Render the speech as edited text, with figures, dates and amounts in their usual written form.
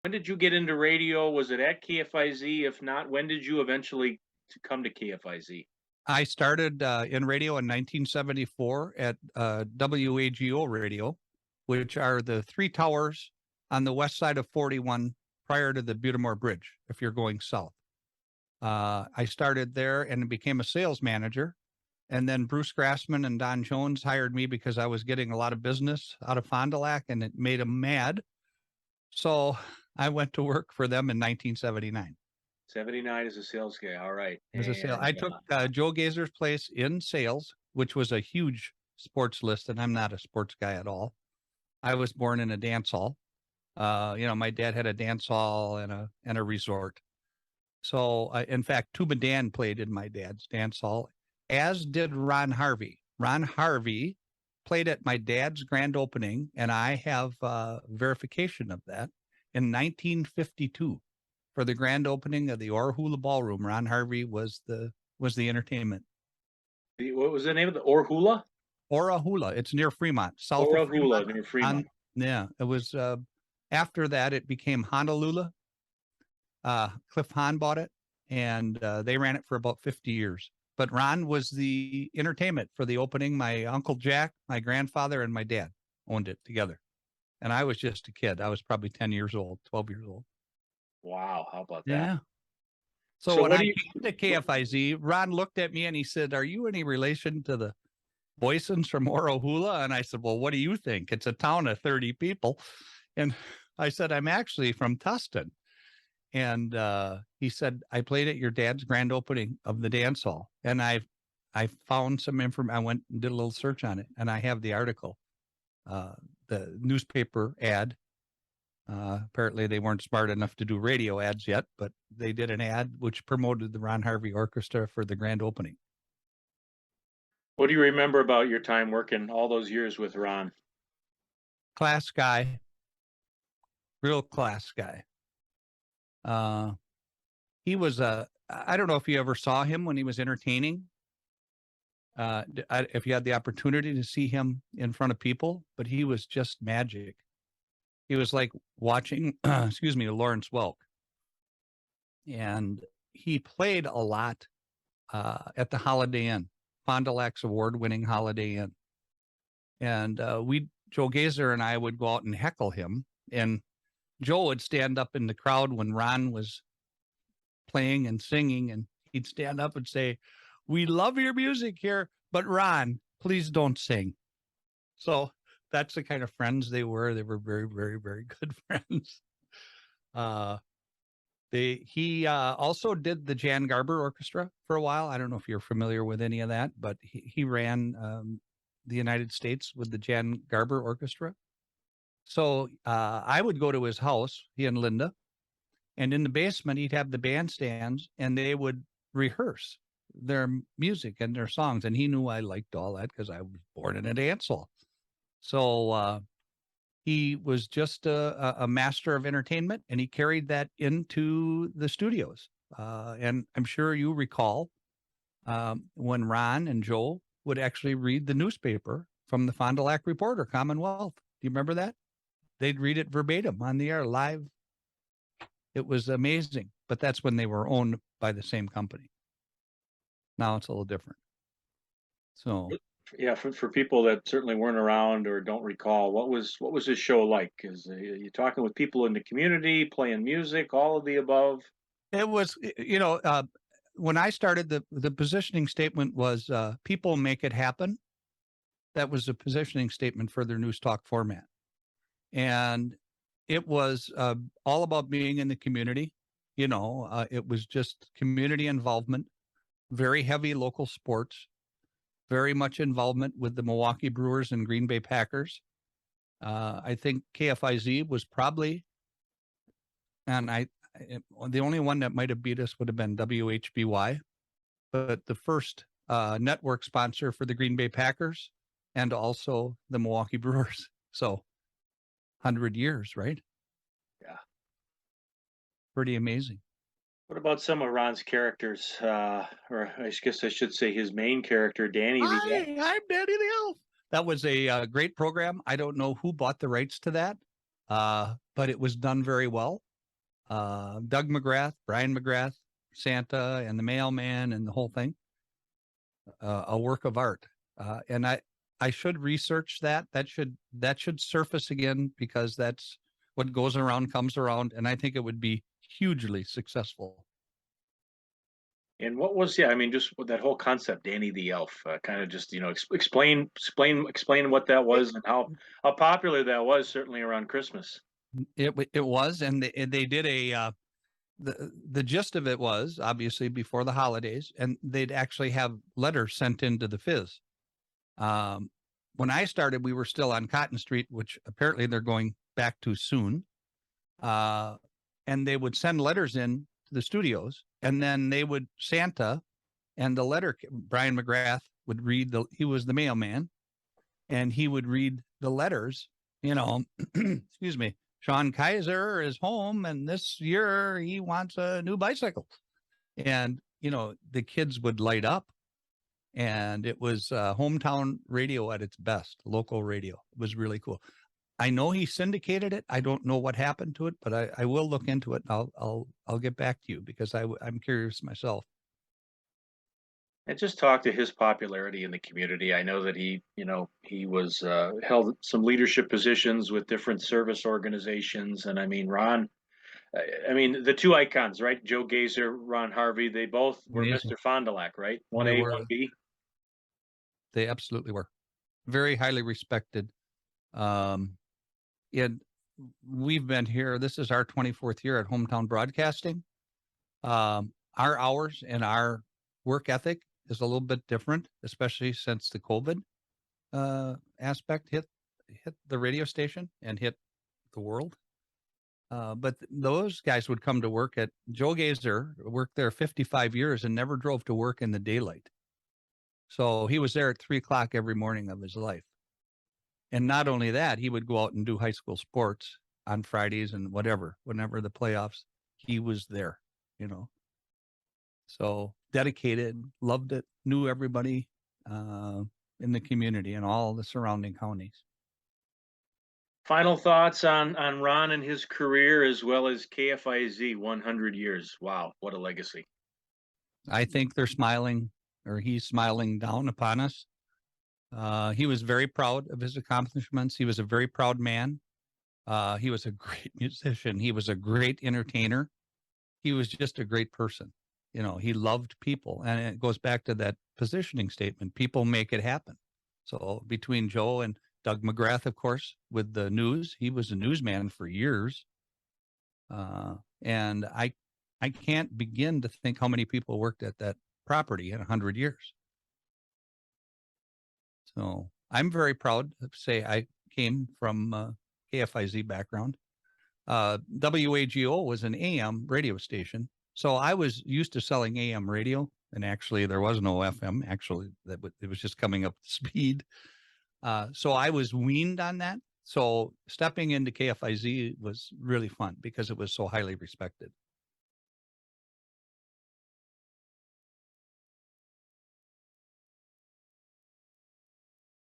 When did you get into radio? Was it at KFIZ? If not, when did you eventually to come to KFIZ? I started in radio in 1974 at WAGO Radio, which are the three towers on the west side of 41 prior to the Butamore Bridge, if you're going south. I started there and became a sales manager. And then Bruce Grassman and Don Jones hired me because I was getting a lot of business out of Fond du Lac, and it made them mad. So I went to work for them in 1979. 79 as a sales guy. All right. As a sale, And I took Joe Gazer's place in sales, which was a huge sports list, and I'm not a sports guy at all. I was born in a dance hall. My dad had a dance hall and a resort. So, in fact, Tuba Dan played in my dad's dance hall, as did Ron Harvey. Ron Harvey played at my dad's grand opening, and I have verification of that in 1952 for the grand opening of the Orhula Ballroom. Ron Harvey was the entertainment. What was the name of the Orhula? Orahula. It's near Fremont, south of Fremont. Near Fremont. It was after that it became Honolulu. Cliff Hahn bought it, and they ran it for about 50 years. But Ron was the entertainment for the opening. My Uncle Jack, my grandfather, and my dad owned it together. And I was just a kid. I was probably 10 years old, 12 years old. Wow. How about that? Yeah. So when I came to KFIZ, Ron looked at me and he said, "Are you any relation to the Boysons from Orahula?" And I said, "Well, what do you think? It's a town of 30 people." And I said, "I'm actually from Tustin." And he said, "I played at your dad's grand opening of the dance hall." And I found some information. I went and did a little search on it, and I have the article, the newspaper ad. Apparently they weren't smart enough to do radio ads yet, but they did an ad which promoted the Ron Harvey Orchestra for the grand opening. What do you remember about your time working all those years with Ron? Class guy, real class guy. He was I don't know if you ever saw him when he was entertaining. If you had the opportunity to see him in front of people, but he was just magic. He was like watching, Lawrence Welk. And he played a lot at the Holiday Inn, Fond du Lac's award-winning Holiday Inn. And Joe Gazer and I would go out and heckle him. And Joe would stand up in the crowd when Ron was playing and singing, and he'd stand up and say, "We love your music here, but Ron, please don't sing." So that's the kind of friends they were. They were very, very, very good friends. He also did the Jan Garber Orchestra for a while. I don't know if you're familiar with any of that, but he ran the United States with the Jan Garber Orchestra. So I would go to his house, he and Linda, and in the basement, he'd have the bandstands, and they would rehearse their music and their songs. And he knew I liked all that because I was born in a dance hall. So he was just a master of entertainment, and he carried that into the studios. And I'm sure you recall when Ron and Joe would actually read the newspaper from the Fond du Lac Reporter, Commonwealth. Do you remember that? They'd read it verbatim on the air live. It was amazing, but that's when they were owned by the same company. Now it's a little different. So yeah, for people that certainly weren't around or don't recall, what was this show like? Is you talking with people in the community, playing music, all of the above? It was, when I started, the positioning statement was people make it happen. That was the positioning statement for their news talk format. And it was all about being in the community. It was just community involvement, very heavy local sports, very much involvement with the Milwaukee Brewers and Green Bay Packers. I think KFIZ was probably, and the only one that might have beat us would have been WHBY, but the first network sponsor for the Green Bay Packers and also the Milwaukee Brewers. So 100 years, right? Yeah. Pretty amazing. What about some of Ron's characters? Or I guess I should say his main character, Danny the Elf. I'm Danny the Elf. That was a great program. I don't know who bought the rights to that, but it was done very well. Doug McGrath, Brian McGrath, Santa and the Mailman and the whole thing, a work of art. And I should research that. That should surface again, because that's what goes around comes around. And I think it would be hugely successful. And what was, yeah, I mean, just with that whole concept, Danny the Elf, kind of just, explain what that was and how popular that was, certainly around Christmas. It was, and they did the gist of it was obviously before the holidays, and they'd actually have letters sent into the Fizz. When I started, we were still on Cotton Street, which apparently they're going back to soon. And they would send letters in to the studios, and then Santa and the letter, Brian McGrath would read he was the mailman, and he would read the letters, excuse me, Sean Kaiser is home, and this year he wants a new bicycle. And, the kids would light up. And it was hometown radio at its best, local radio. It was really cool. I know he syndicated it. I don't know what happened to it, but I will look into it. And I'll get back to you, because I'm curious myself. And just talk to his popularity in the community. I know that he was held some leadership positions with different service organizations. And I mean, Ron, I mean, the two icons, right? Joe Gazer, Ron Harvey, they both were Amazing. Mr. Fond du Lac, right? They 1A, were. 1B. They absolutely were. Very highly respected. And we've been here. This is our 24th year at Hometown Broadcasting. Our hours and our work ethic is a little bit different, especially since the COVID aspect hit the radio station and hit the world. But those guys would come to work at Joe Gazer, worked there 55 years and never drove to work in the daylight. So he was there at 3:00 every morning of his life. And not only that, he would go out and do high school sports on Fridays and whenever the playoffs, he was there, So dedicated, loved it, knew everybody in the community and all the surrounding counties. Final thoughts on Ron and his career, as well as KFIZ 100 years. Wow, what a legacy. I think they're smiling, or he's smiling down upon us. He was very proud of his accomplishments. He was a very proud man. He was a great musician. He was a great entertainer. He was just a great person. He loved people. And it goes back to that positioning statement. People make it happen. So between Joe and Doug McGrath, of course, with the news, he was a newsman for years. And I can't begin to think how many people worked at that property in 100 years. So I'm very proud to say I came from KFIZ background. WAGO was an AM radio station. So I was used to selling AM radio, and actually there was no FM. Actually, it was just coming up to speed. So I was weaned on that. So stepping into KFIZ was really fun because it was so highly respected.